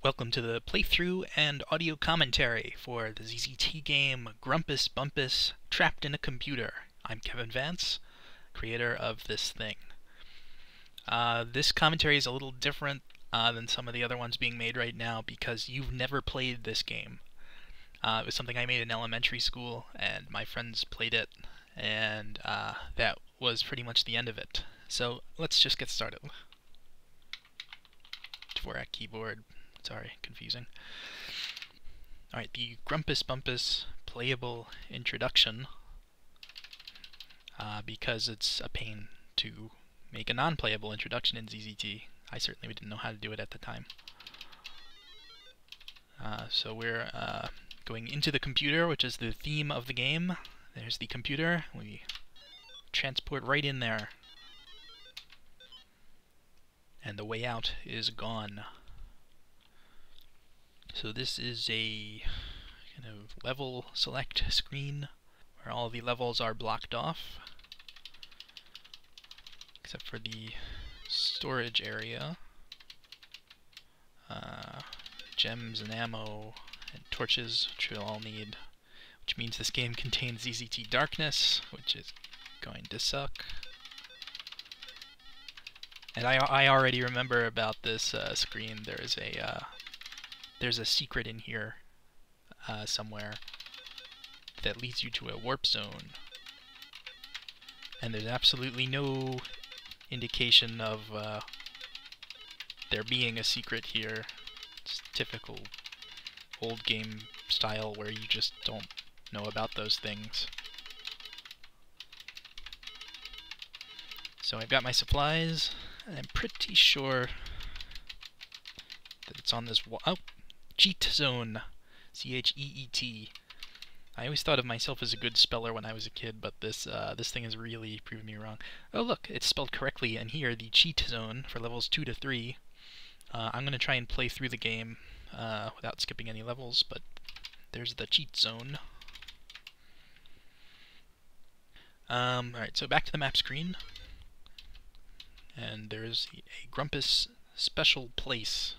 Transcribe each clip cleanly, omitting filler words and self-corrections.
Welcome to the playthrough and audio commentary for the ZZT game Grumpus Bumpis Trapped in a Computer. I'm Kevin Vance, creator of this thing. This commentary is a little different than some of the other ones being made right now because you've never played this game. It was something I made in elementary school and my friends played it, and that was pretty much the end of it. So let's just get started. Dvorak keyboard. Sorry, confusing. Alright, the Grumpus Bumpis playable introduction, because it's a pain to make a non-playable introduction in ZZT. I certainly didn't know how to do it at the time. So we're going into the computer, which is the theme of the game. There's the computer. We transport right in there. And the way out is gone. So this is a kind of level select screen where all the levels are blocked off, except for the storage area. Gems and ammo and torches, which we'll all need, which means this game contains ZZT Darkness, which is going to suck. And I already remember about this screen. There's a secret in here somewhere that leads you to a warp zone. And there's absolutely no indication of there being a secret here. It's typical old game style where you just don't know about those things. So I've got my supplies, and I'm pretty sure that it's on this wall. Oh! Cheat zone. C-H-E-E-T. I always thought of myself as a good speller when I was a kid, but this thing has really proven me wrong. Oh look, it's spelled correctly, and here, the cheat zone for levels 2 to 3. I'm going to try and play through the game without skipping any levels, but there's the cheat zone. Alright, so back to the map screen. And there's a Grumpus special place.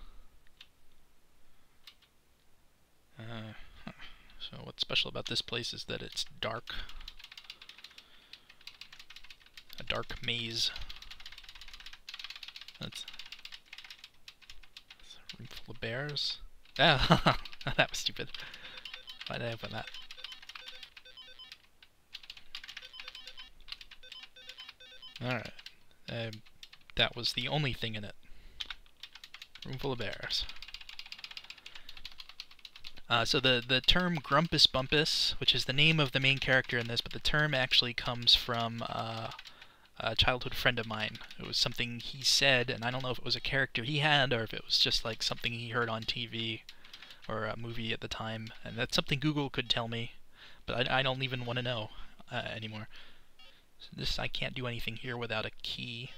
So what's special about this place is that it's dark. A dark maze. That's a room full of bears. Ah, that was stupid. Why did I open that? Alright. That was the only thing in it. Room full of bears. So the term Grumpis Bumpis, which is the name of the main character in this, but the term actually comes from a childhood friend of mine. It was something he said, and I don't know if it was a character he had or if it was just like something he heard on TV or a movie at the time. And that's something Google could tell me, but I don't even want to know anymore. So I can't do anything here without a key.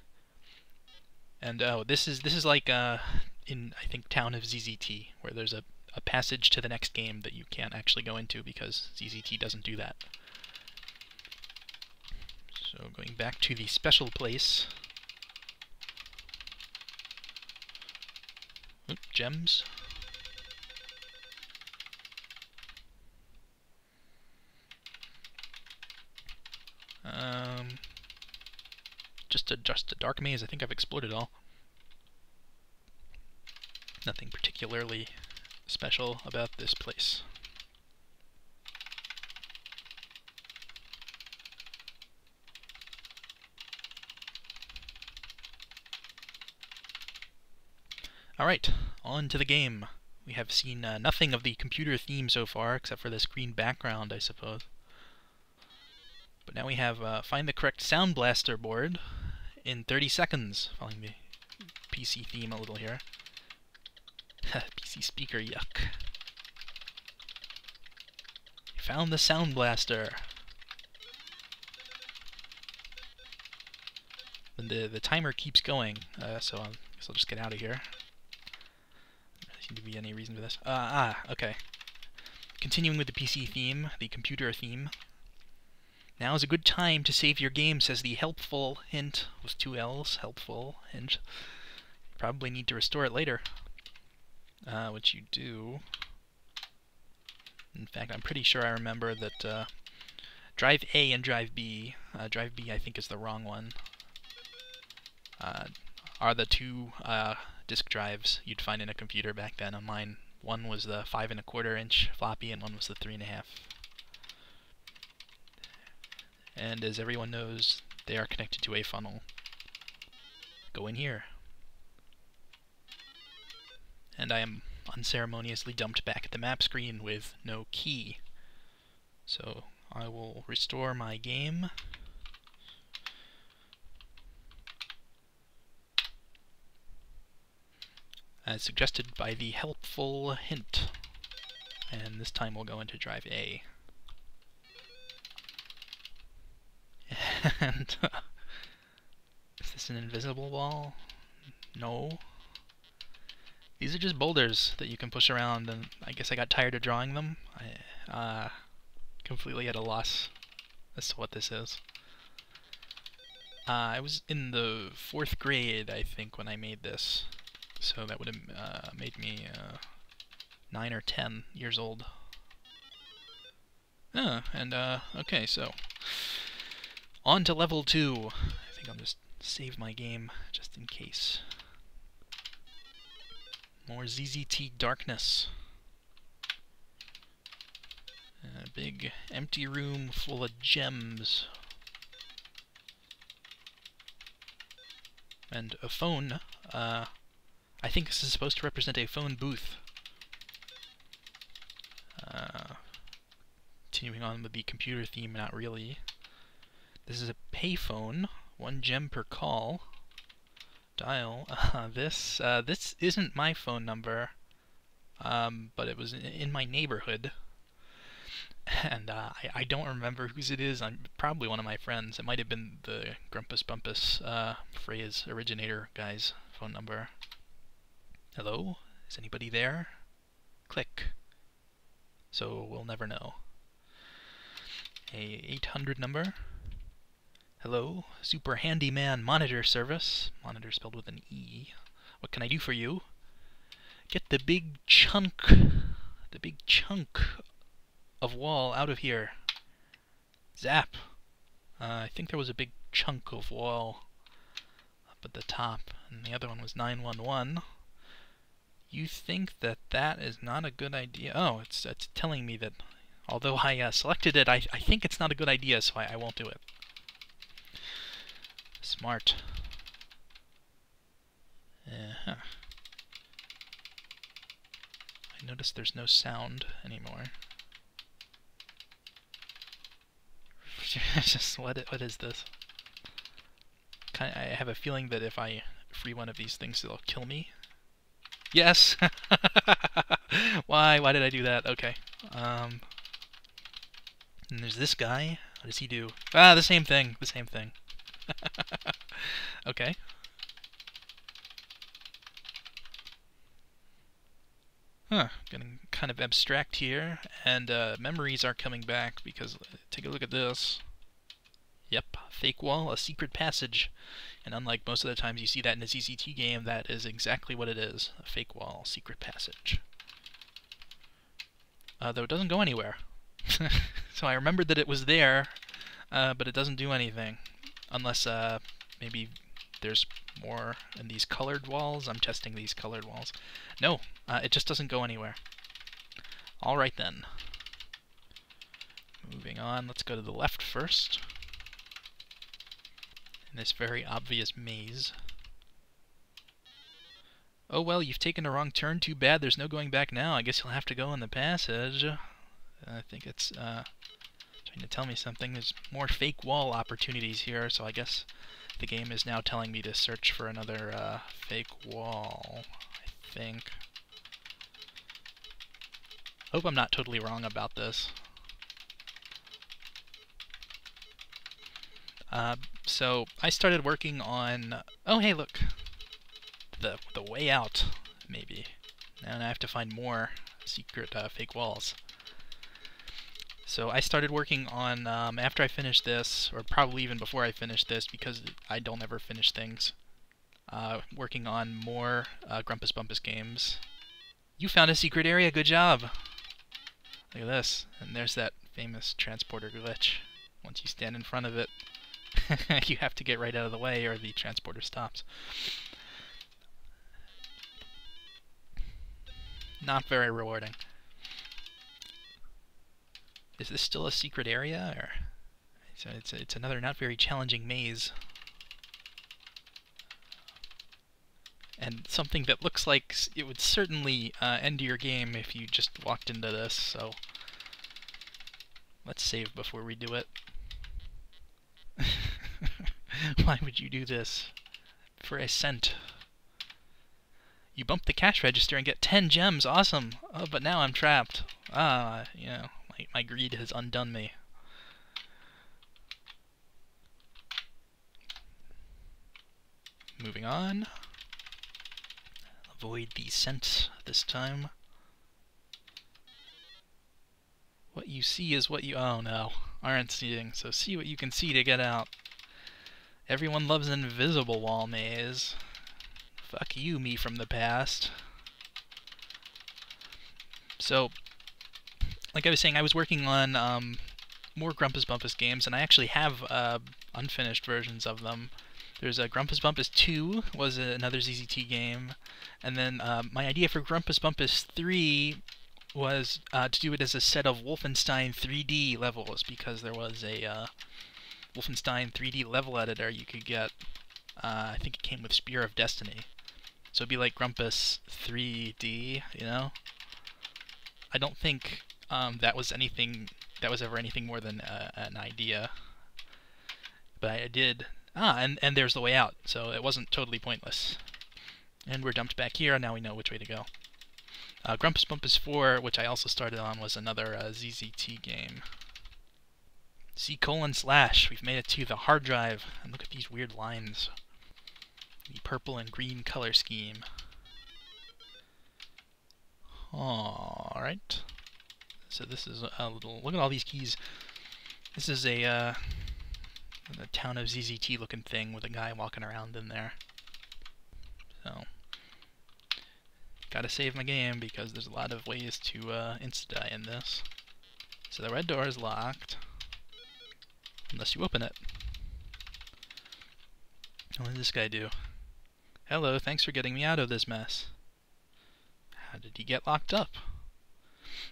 And oh, this is like in, I think, Town of ZZT, where there's a passage to the next game that you can't actually go into because ZZT doesn't do that. So going back to the special place. Oop, gems. Just a dark maze. I think I've explored it all. Nothing particularly special about this place. Alright, on to the game. We have seen nothing of the computer theme so far, except for this green background, I suppose. But now we have find the correct sound blaster board in 30 seconds, following the PC theme a little here. PC speaker, yuck. Found the sound blaster. And the timer keeps going, so I guess I'll just get out of here. There doesn't seem to be any reason for this. Okay. Continuing with the PC theme, the computer theme. Now is a good time to save your game, says the helpful hint with 2 L's. Helpful hint. Probably need to restore it later. what you do... In fact, I'm pretty sure I remember that drive A and drive B, drive B I think is the wrong one, are the two disk drives you'd find in a computer back then. On mine, one was the 5¼ inch floppy and one was the 3½. And as everyone knows, they are connected to a funnel. Go in here. And I am unceremoniously dumped back at the map screen with no key. So I will restore my game. As suggested by the helpful hint. And this time we'll go into drive A. And is this an invisible wall? No. These are just boulders that you can push around, and I guess I got tired of drawing them. I completely at a loss as to what this is. I was in the 4th grade, I think, when I made this. So that would have made me 9 or 10 years old. Okay, so on to level 2. I think I'll just save my game just in case. More ZZT darkness. A big empty room full of gems. And a phone. I think this is supposed to represent a phone booth. Continuing on with the computer theme, not really. This is a payphone. 1 gem per call. Dial. This isn't my phone number, but it was in my neighborhood, and I don't remember whose it is. I'm probably one of my friends. It might have been the Grumpus Bumpis phrase originator guy's phone number. Hello? Is anybody there? Click. So we'll never know. A 800 number. Hello, Super Handyman Monitor Service. Monitor spelled with an E. What can I do for you? Get the big chunk of wall out of here. Zap. I think there was a big chunk of wall up at the top, and the other one was 911. You think that that is not a good idea? Oh, it's telling me that although I selected it, I think it's not a good idea, so I won't do it. Smart. I noticed there's no sound anymore. Just what is this? I have a feeling that if I free one of these things, it'll kill me. Yes. Why did I do that? Okay. And there's this guy. What does he do? Ah, the same thing. The same thing. Okay. Getting kind of abstract here, and memories are coming back because take a look at this. Yep, fake wall, a secret passage. And unlike most of the times you see that in a ZZT game, that is exactly what it is. A fake wall, secret passage. Though it doesn't go anywhere. So I remembered that it was there, but it doesn't do anything. Unless maybe there's more in these colored walls. I'm testing these colored walls. No, it just doesn't go anywhere. Alright then. Moving on, let's go to the left first. In this very obvious maze. Oh well, you've taken a wrong turn. Too bad, there's no going back now. I guess you'll have to go in the passage. I think it's trying to tell me something. There's more fake wall opportunities here, so I guess the game is now telling me to search for another fake wall, I think. Hope I'm not totally wrong about this. So I started working on... Oh, hey, look! The way out, maybe. And I have to find more secret fake walls. So I started working on, after I finished this, or probably even before I finished this, because I don't ever finish things, working on more Grumpus Bumpus games. You found a secret area, good job! Look at this. And there's that famous transporter glitch. Once you stand in front of it, you have to get right out of the way or the transporter stops. Not very rewarding. Is this still a secret area, or it's another not very challenging maze? And something that looks like it would certainly end your game if you just walked into this, so let's save before we do it. Why would you do this? For a cent. You bump the cash register and get 10 gems, awesome! Oh, but now I'm trapped. You know, my greed has undone me. Moving on. Avoid the scent this time. What you see is what you... oh no, aren't seeing, so see what you can see to get out. Everyone loves an invisible wall maze. Fuck you, me from the past. So, like I was saying, I was working on more Grumpus Bumpus games, and I actually have unfinished versions of them. There's a Grumpus Bumpus 2, was another ZZT game, and then my idea for Grumpus Bumpus 3 was to do it as a set of Wolfenstein 3D levels, because there was a Wolfenstein 3D level editor you could get. I think it came with Spear of Destiny. So it'd be like Grumpus 3D, you know? I don't think that was ever anything more than an idea. But I did... and there's the way out, so it wasn't totally pointless. And we're dumped back here, and now we know which way to go. Grumpus Bumpus 4, which I also started on, was another ZZT game. C:// we've made it to the hard drive, and look at these weird lines. The purple and green color scheme. Alright. So this is a little... look at all these keys. This is a town of ZZT looking thing with a guy walking around in there. So, gotta save my game because there's a lot of ways to insta-die in this. So the red door is locked, unless you open it. What does this guy do? Hello, thanks for getting me out of this mess. How did he get locked up?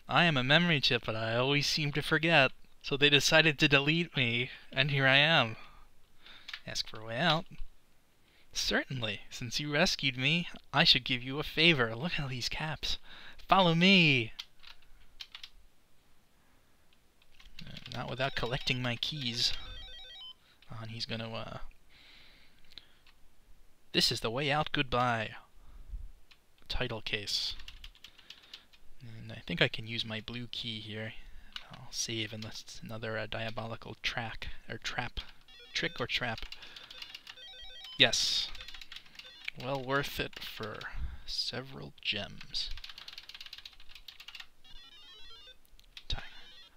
I am a memory chip, but I always seem to forget. So they decided to delete me, and here I am. Ask for a way out. Certainly. Since you rescued me, I should give you a favor. Look at all these caps. Follow me! Not without collecting my keys. And he's gonna, This is the way out, goodbye. Title case. And I think I can use my blue key here. I'll save unless it's another diabolical trick or trap. Yes. Well worth it for several gems.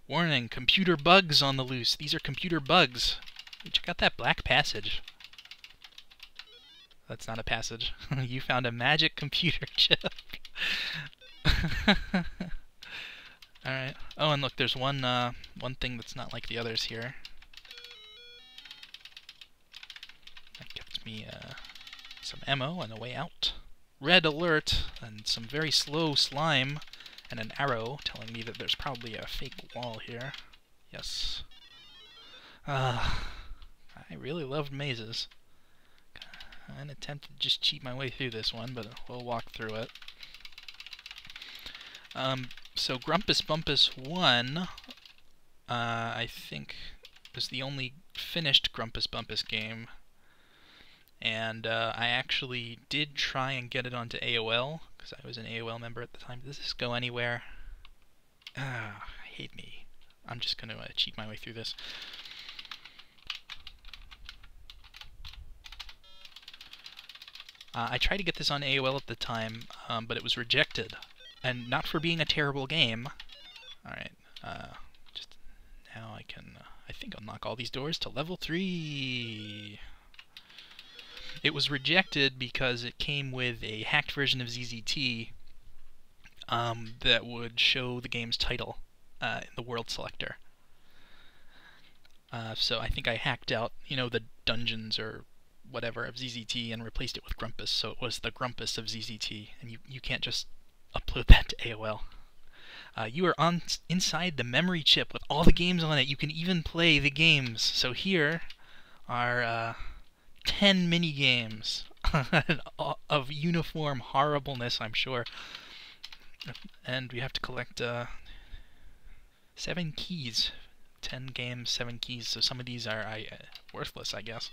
Warning, computer bugs on the loose. These are computer bugs. Check out that black passage. That's not a passage. You found a magic computer chip. Alright. Oh, and look, there's one thing that's not like the others here. That gets me some ammo and a way out. Red alert, and some very slow slime, and an arrow telling me that there's probably a fake wall here. Yes. I really loved mazes. I'm attempted to just cheat my way through this one, but we'll walk through it. So Grumpus Bumpus 1, I think, was the only finished Grumpus Bumpus game. And I actually did try and get it onto AOL, because I was an AOL member at the time. Does this go anywhere? I hate me. I'm just going to cheat my way through this. I tried to get this on AOL at the time, but it was rejected. And not for being a terrible game. Alright, just now I can, I think, unlock all these doors to level 3. It was rejected because it came with a hacked version of ZZT, that would show the game's title in the world selector. So I think I hacked out, the dungeons or whatever of ZZT and replaced it with Grumpus, so it was the Grumpus of ZZT, and you can't just upload that to AOL. You are inside the memory chip with all the games on it. You can even play the games. So here are 10 minigames of uniform horribleness, I'm sure. And we have to collect 7 keys. 10 games, 7 keys. So some of these are worthless, I guess.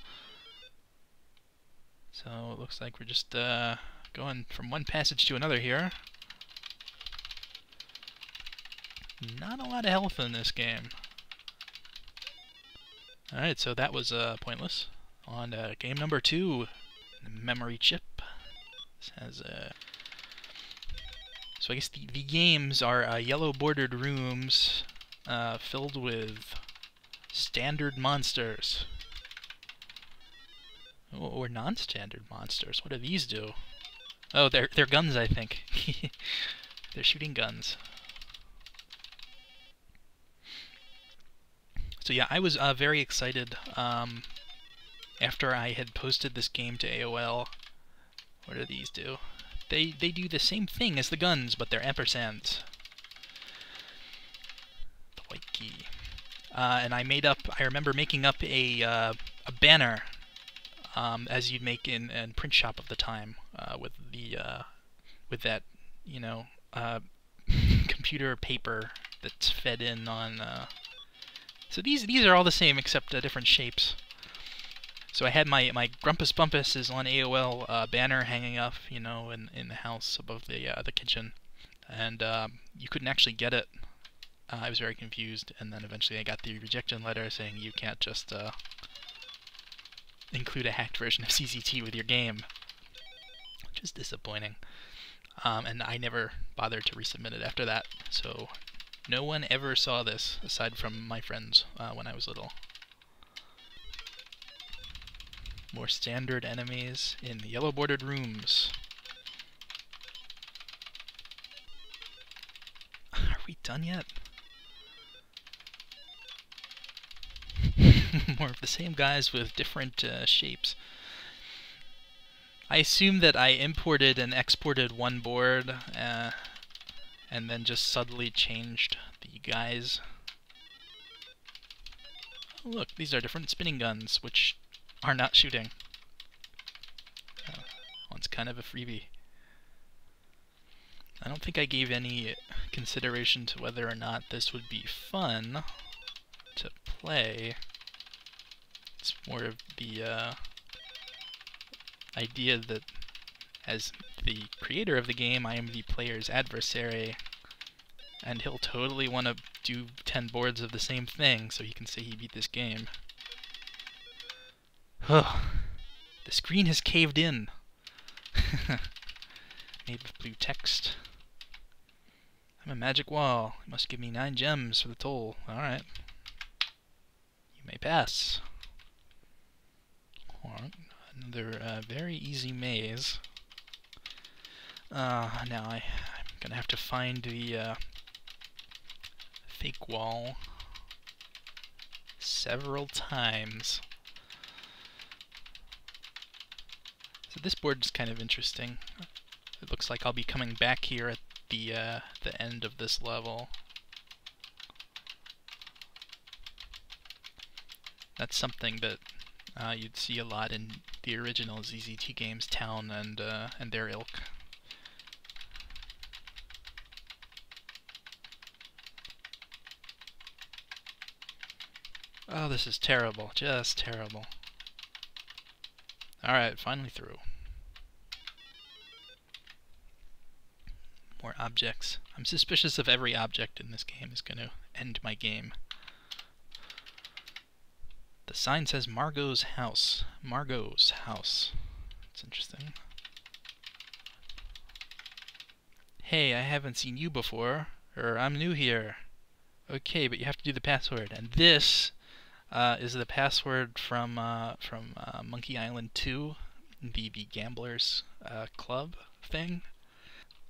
So it looks like we're just going from one passage to another here. Not a lot of health in this game. Alright, so that was pointless. On game number 2, the memory chip. This has so I guess the games are yellow bordered rooms filled with standard monsters. Or non-standard monsters. What do these do? Oh, they're guns, I think. They're shooting guns. So yeah, I was very excited after I had posted this game to AOL. What do these do? They do the same thing as the guns, but they're ampersands. The white key. And I remember making up a banner, as you'd make in print shop of the time, with that, computer paper that's fed in on. So these are all the same except different shapes. So I had my Grumpis Bumpis is on AOL banner hanging up, in the house above the kitchen, and you couldn't actually get it. I was very confused, and then eventually I got the rejection letter saying you can't just include a hacked version of ZZT with your game, which is disappointing. And I never bothered to resubmit it after that, so no one ever saw this aside from my friends when I was little. More standard enemies in the yellow bordered rooms. Are we done yet? More of the same guys with different shapes. I assume that I imported and exported one board and then just subtly changed the guys. Oh, look, these are different spinning guns, which are not shooting. One's kind of a freebie. I don't think I gave any consideration to whether or not this would be fun to play. It's more of the idea that as the creator of the game, I am the player's adversary, and he'll totally want to do 10 boards of the same thing so he can say he beat this game. Oh, the screen has caved in. Made with blue text. I'm a magic wall. You must give me 9 gems for the toll. Alright. You may pass. Another very easy maze. Now I'm gonna have to find the fake wall several times. So this board is kind of interesting. It looks like I'll be coming back here at the end of this level. That's something that you'd see a lot in the original ZZT games, Town and their ilk. Oh, this is terrible. Just terrible. Alright, finally through. More objects. I'm suspicious of every object in this game is going to end my game. The sign says Margot's house. Margot's house. That's interesting. Hey, I haven't seen you before. Or I'm new here. Okay, but you have to do the password. And this is the password from Monkey Island 2, the Gamblers Club thing.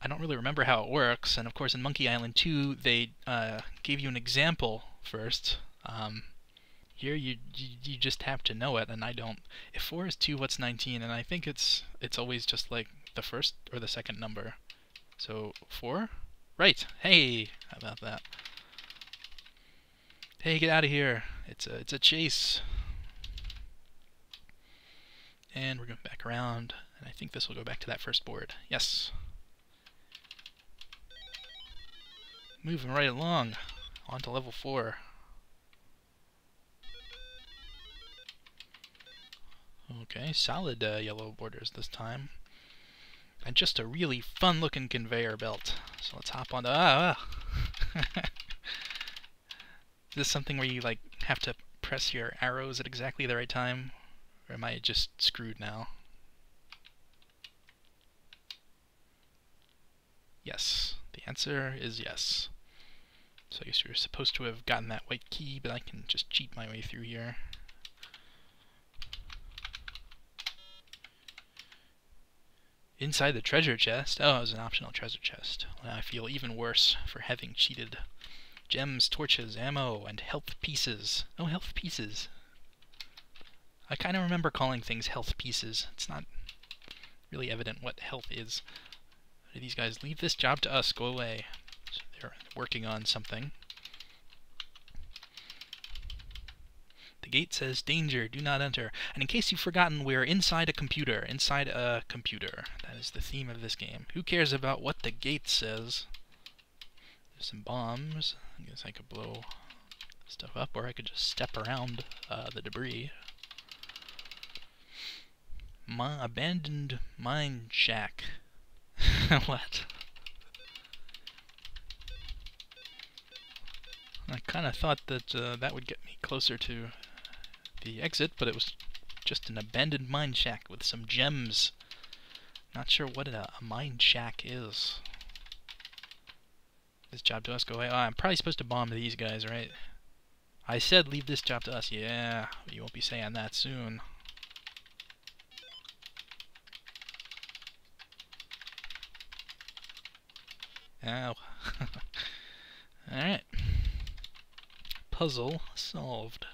I don't really remember how it works, and of course in Monkey Island 2 they gave you an example first. Here you just have to know it, and I don't. If 4 is 2, what's 19? And I think it's always just like the first or the second number. So 4? Right. Hey, how about that? Hey, get out of here. It's a chase. And we're going back around, and I think this will go back to that first board. Yes. Moving right along. On to level 4. Okay, solid yellow borders this time. And just a really fun-looking conveyor belt. So let's hop on to... Is this something where you, like, have to press your arrows at exactly the right time? Or am I just screwed now? Yes. The answer is yes. So I guess you're supposed to have gotten that white key, but I can just cheat my way through here. Inside the treasure chest? Oh, it was an optional treasure chest. Well, I feel even worse for having cheated. Gems, torches, ammo, and health pieces. Oh, health pieces. I kind of remember calling things health pieces. It's not really evident what health is. These guys, leave this job to us, go away. So they're working on something. The gate says, danger, do not enter. And in case you've forgotten, we're inside a computer. Inside a computer. That is the theme of this game. Who cares about what the gate says? There's some bombs. I guess I could blow stuff up, or I could just step around the debris. Abandoned mine shack. What? I kind of thought that that would get me closer to the exit, but it was just an abandoned mine shack with some gems. Not sure what a mine shack is. This job to us, go away. Oh, I'm probably supposed to bomb these guys, right? I said leave this job to us. Yeah, but you won't be saying that soon. Ow. Alright. Puzzle solved.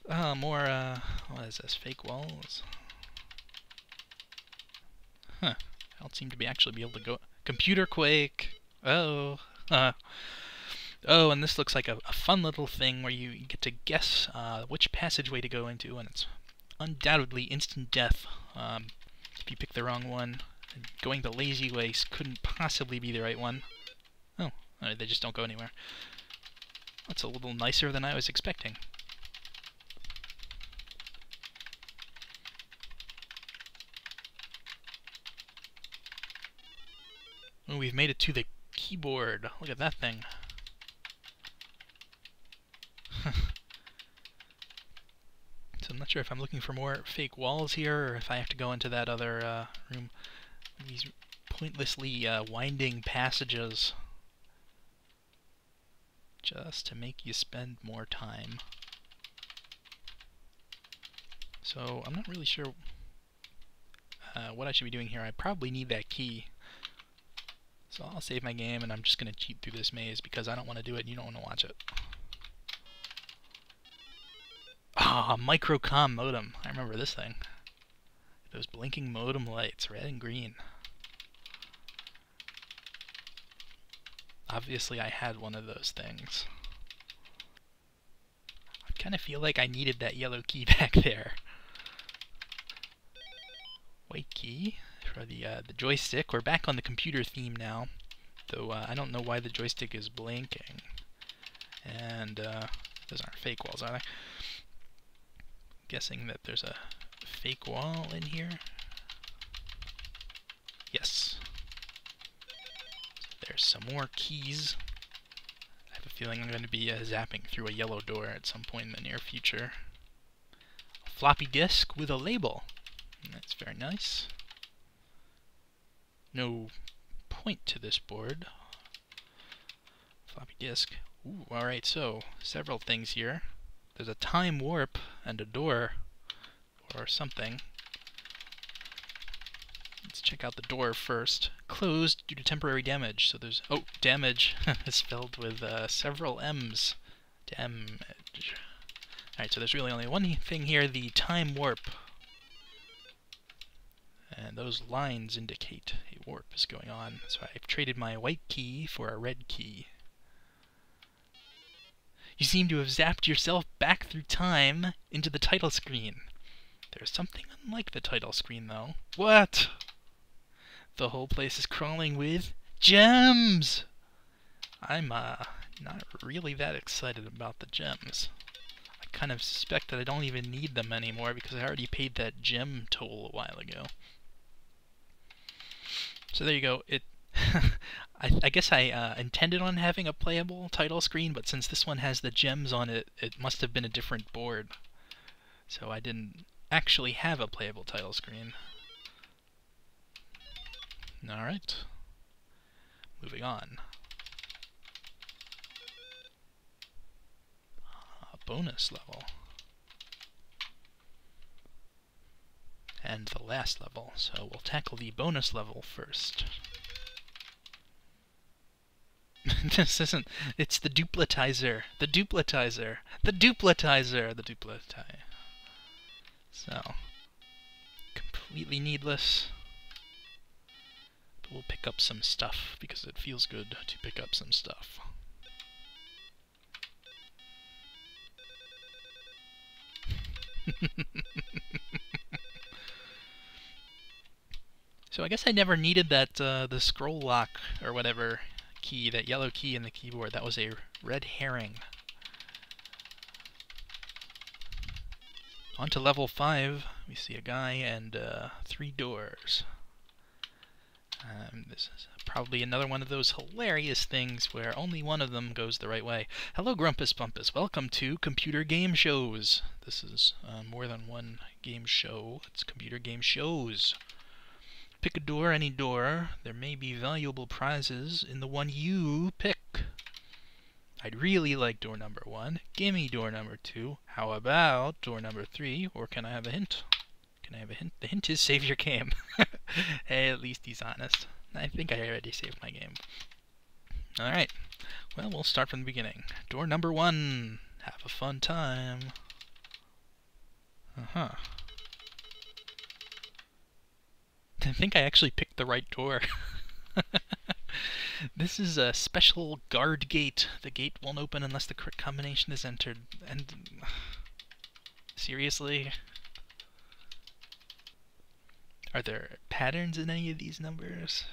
More, what is this? Fake walls? Huh. I don't seem to actually be able to go... Computer quake! Oh. Oh, and this looks like a fun little thing where you get to guess which passageway to go into, and it's undoubtedly instant death if you pick the wrong one. Going the lazy way couldn't possibly be the right one. Oh, they just don't go anywhere. That's a little nicer than I was expecting. Oh, we've made it to the keyboard. Look at that thing. So I'm not sure if I'm looking for more fake walls here, or if I have to go into that other room. These pointlessly winding passages just to make you spend more time. So I'm not really sure what I should be doing here. I probably need that key. So I'll save my game, and I'm just going to cheat through this maze because I don't want to do it and you don't want to watch it. Ah, microcom modem. I remember this thing. Those blinking modem lights, red and green. Obviously I had one of those things. I kind of feel like I needed that yellow key back there. White key for the joystick. We're back on the computer theme now, though I don't know why the joystick is blinking. And those aren't fake walls, are they? Guessing that there's a fake wall in here. Yes. There's some more keys. I have a feeling I'm going to be zapping through a yellow door at some point in the near future. A floppy disk with a label. That's very nice. No point to this board. Floppy disk. Ooh, alright, so several things here. There's a time warp and a door or something. Let's check out the door first. Closed due to temporary damage. So there's... Oh, damage is spelled with several M's. Damage. Alright, so there's really only one thing here, the time warp. And those lines indicate a warp is going on. So I've traded my white key for a red key. You seem to have zapped yourself back through time into the title screen. There's something unlike the title screen, though. What? The whole place is crawling with gems! I'm, not really that excited about the gems. I kind of suspect that I don't even need them anymore because I already paid that gem toll a while ago. So there you go. I guess I intended on having a playable title screen, but since this one has the gems on it, it must have been a different board. So I didn't actually have a playable title screen. Alright. Moving on. A bonus level. And the last level, so we'll tackle the bonus level first. This isn't... It's the dupletizer. The dupletizer. The dupletizer. The dupletizer. So, completely needless. But we'll pick up some stuff, because it feels good to pick up some stuff. So I guess I never needed that, the scroll lock, or whatever, key, that yellow key in the keyboard. That was a red herring. On to level 5. We see a guy and 3 doors. This is probably another one of those hilarious things where only one of them goes the right way. Hello, Grumpus Bumpus. Welcome to Computer Game Shows. This is more than one game show. It's Computer Game Shows. Pick a door, any door. There may be valuable prizes in the one you pick. I'd really like door number 1. Gimme door number 2. How about door number 3? Or can I have a hint? Can I have a hint? The hint is save your game. Hey, at least he's honest. I think I already saved my game. Alright. Well, we'll start from the beginning. Door number 1. Have a fun time. Uh-huh. I think I actually picked the right door. This is a special guard gate. The gate won't open unless the correct combination is entered. And... seriously? Are there patterns in any of these numbers?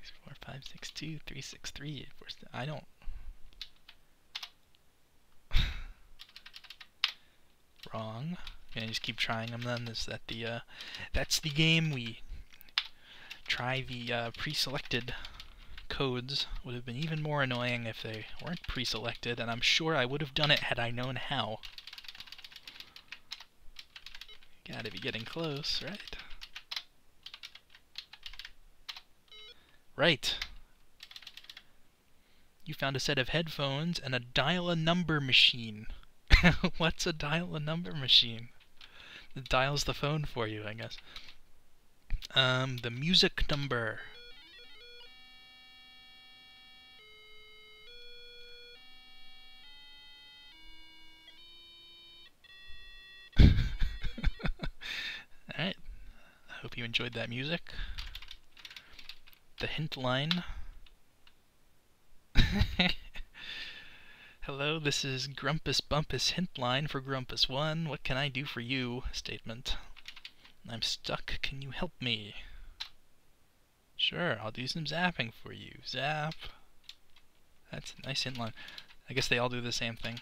6, 4, 5, 6, 2, 3, 6, 3. I don't... Wrong. Can I just keep trying them then? Is that the, that's the game. We try the, pre-selected codes. Would have been even more annoying if they weren't pre-selected, and I'm sure I would have done it had I known how. Gotta be getting close, right? Right. You found a set of headphones and a dial-a-number machine. What's a dial-a-number machine? It dials the phone for you, I guess. The music number. Alright. I hope you enjoyed that music. The hint line. Hello, this is Grumpis Bumpis hint line for Grumpus 1. What can I do for you? Statement. I'm stuck. Can you help me? Sure, I'll do some zapping for you. Zap. That's a nice hint line. I guess they all do the same thing.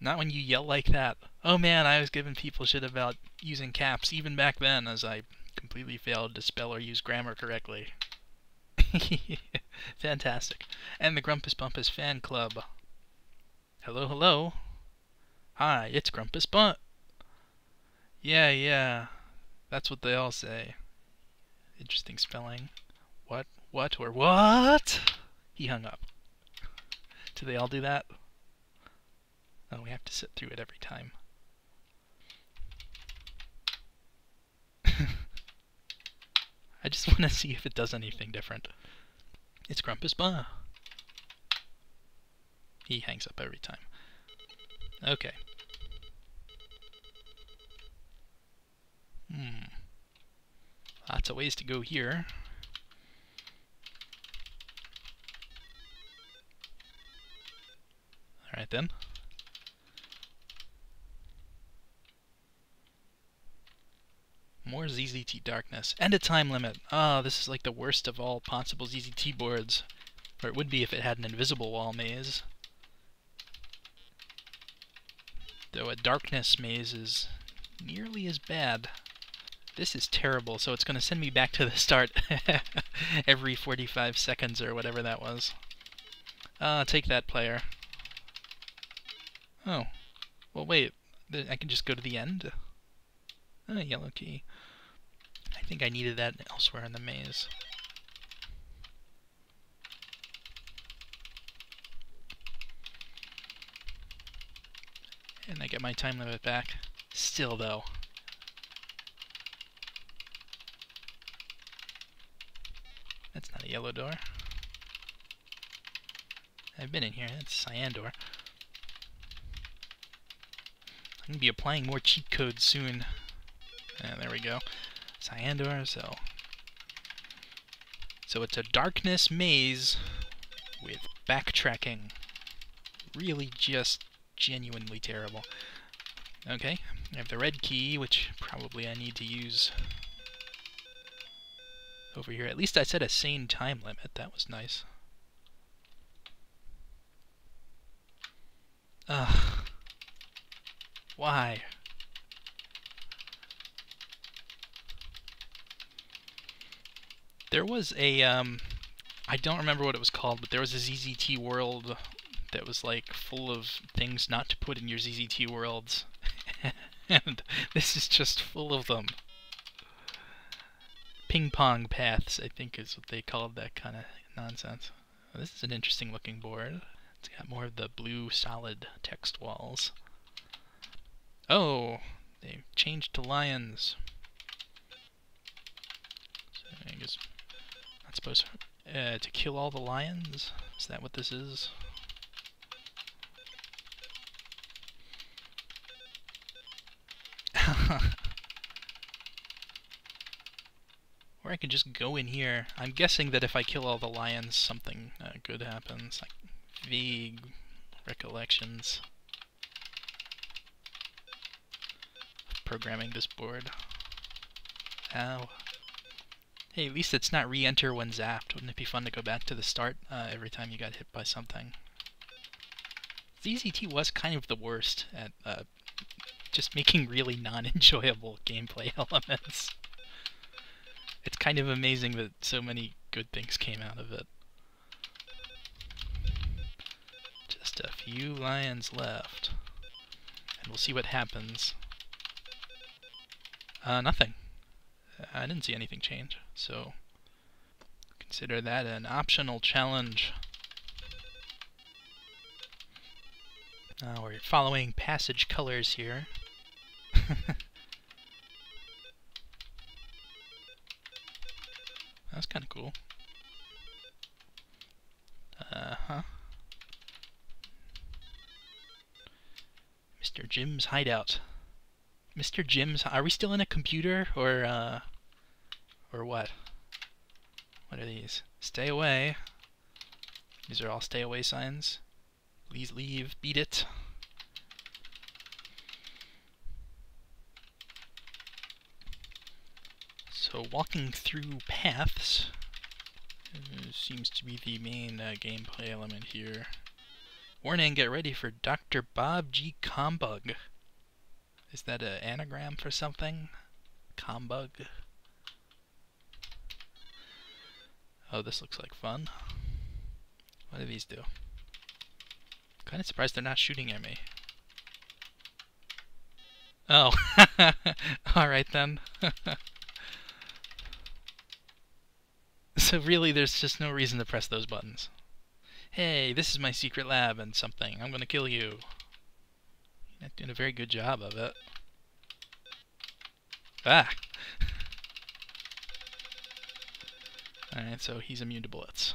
Not when you yell like that. Oh man, I was giving people shit about using caps even back then, as I completely failed to spell or use grammar correctly. Fantastic. And the Grumpus Bumpus fan club. Hello, hello. Hi, it's Grumpus Bumpus. Yeah. That's what they all say. Interesting spelling. What, or what? He hung up. Do they all do that? Oh, we have to sit through it every time. I just want to see if it does anything different. It's Grumpus Bumpis. He hangs up every time. Okay. Lots of ways to go here. Alright then. More ZZT darkness. And a time limit. Oh, this is like the worst of all possible ZZT boards. Or it would be if it had an invisible wall maze. Though a darkness maze is nearly as bad. This is terrible, so it's going to send me back to the start every 45 seconds or whatever that was. Take that, player. Oh. Well, wait. I can just go to the end? Oh, yellow key. I think I needed that elsewhere in the maze. And I get my time limit back. Still, though. That's not a yellow door. I've been in here. That's a cyan door. I'm going to be applying more cheat codes soon. There we go. Cyan door, so it's a darkness maze with backtracking. Really just genuinely terrible. Okay, I have the red key, which probably I need to use over here. At least I set a sane time limit. That was nice. Ugh. Why? There was a, I don't remember what it was called, but there was a ZZT world that was like full of things not to put in your ZZT worlds. And this is just full of them. Ping pong paths, I think is what they called that kind of nonsense. Well, this is an interesting looking board. It's got more of the blue solid text walls. Oh, they changed to lions. So I guess not supposed to kill all the lions? Is that what this is? Or I could just go in here. I'm guessing that if I kill all the lions, something good happens. Like vague recollections of programming this board. Ow. Hey, at least it's not re-enter when zapped. Wouldn't it be fun to go back to the start every time you got hit by something? ZZT was kind of the worst at just making really non-enjoyable gameplay elements. It's kind of amazing that so many good things came out of it. Just a few lions left. And we'll see what happens. Nothing. I didn't see anything change, so consider that an optional challenge. We're following passage colors here. That's kind of cool. Mr. Jim's hideout. Mr. Jim's... Are we still in a computer, or what? What are these? Stay away. These are all stay away signs. Please leave. Beat it. So walking through paths seems to be the main gameplay element here. Warning, get ready for Dr. Bob G. Combug. Is that an anagram for something? Combug? Oh, this looks like fun. What do these do? Kind of surprised they're not shooting at me. Oh, alright then. So really, there's just no reason to press those buttons. Hey, this is my secret lab and something. I'm gonna kill you. You're not doing a very good job of it. Ah! Alright, so he's immune to bullets.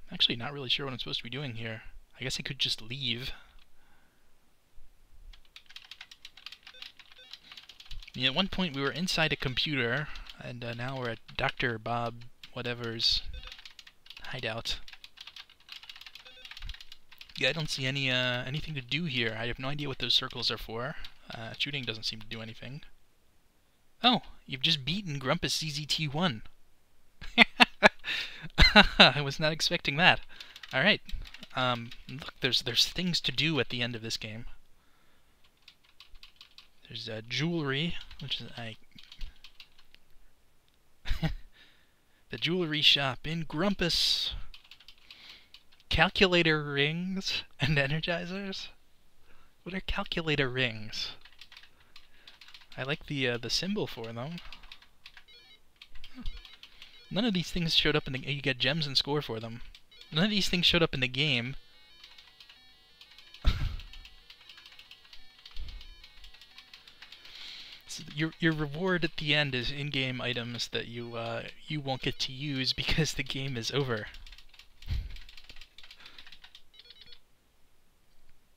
I'm actually not really sure what I'm supposed to be doing here. I guess I could just leave. Yeah, at one point we were inside a computer, and now we're at Dr. Bob whatever's hideout. Yeah, I don't see any anything to do here. I have no idea what those circles are for. Shooting doesn't seem to do anything. Oh, you've just beaten Grumpus ZZT 1. I was not expecting that. Alright. Look, there's things to do at the end of this game. There's jewelry, which is the jewelry shop in Grumpus. Calculator rings and energizers? What are calculator rings? I like the symbol for them. None of these things showed up in the... You get gems and score for them. None of these things showed up in the game. So your reward at the end is in-game items that you won't get to use because the game is over.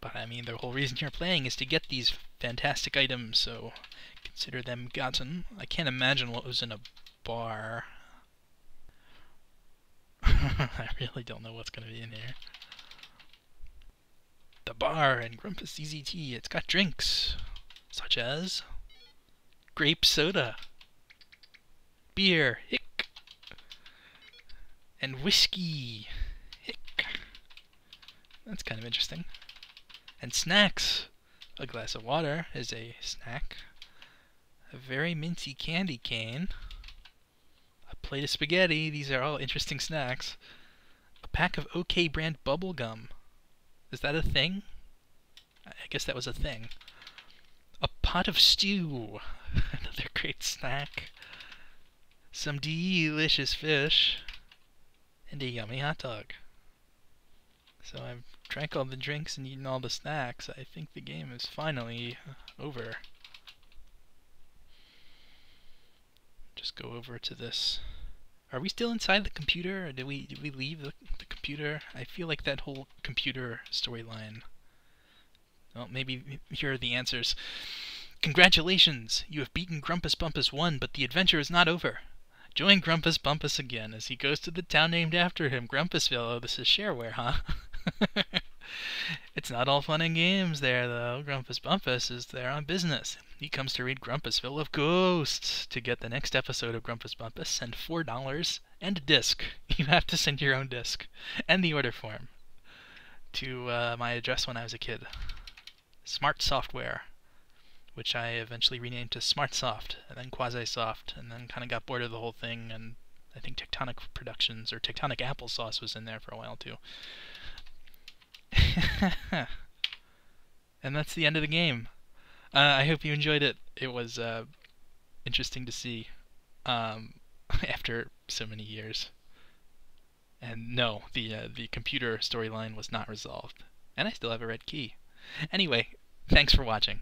But I mean, the whole reason you're playing is to get these fantastic items, so consider them gotten. I can't imagine what was in a bar. I really don't know what's going to be in here. The bar in Grumpus ZZT, it's got drinks, such as grape soda, beer, hick, and whiskey, hick. That's kind of interesting. And snacks. A glass of water is a snack. A very minty candy cane. A plate of spaghetti. These are all interesting snacks. A pack of OK brand bubble gum. Is that a thing? I guess that was a thing. A pot of stew. Another great snack. Some delicious fish. And a yummy hot dog. So I've drank all the drinks and eaten all the snacks. I think the game is finally over. Just go over to this. Are we still inside the computer, or did we leave the computer? I feel like that whole computer storyline. Well, maybe here are the answers. Congratulations! You have beaten Grumpus Bumpus 1, but the adventure is not over. Join Grumpus Bumpus again as he goes to the town named after him, Grumpusville. Oh, this is shareware, huh? It's not all fun and games there, though. Grumpus Bumpus is there on business. He comes to read Grumpusville of Ghosts. To get the next episode of Grumpus Bumpus, send $4 and a disc. You have to send your own disc and the order form to my address when I was a kid. Smart Software, which I eventually renamed to SmartSoft, and then Quasi-Soft, and then kind of got bored of the whole thing, and I think Tectonic Productions, or Tectonic Applesauce was in there for a while, too. And that's the end of the game. I hope you enjoyed it. It was interesting to see after so many years. And no, the computer storyline was not resolved. And I still have a red key. Anyway, thanks for watching.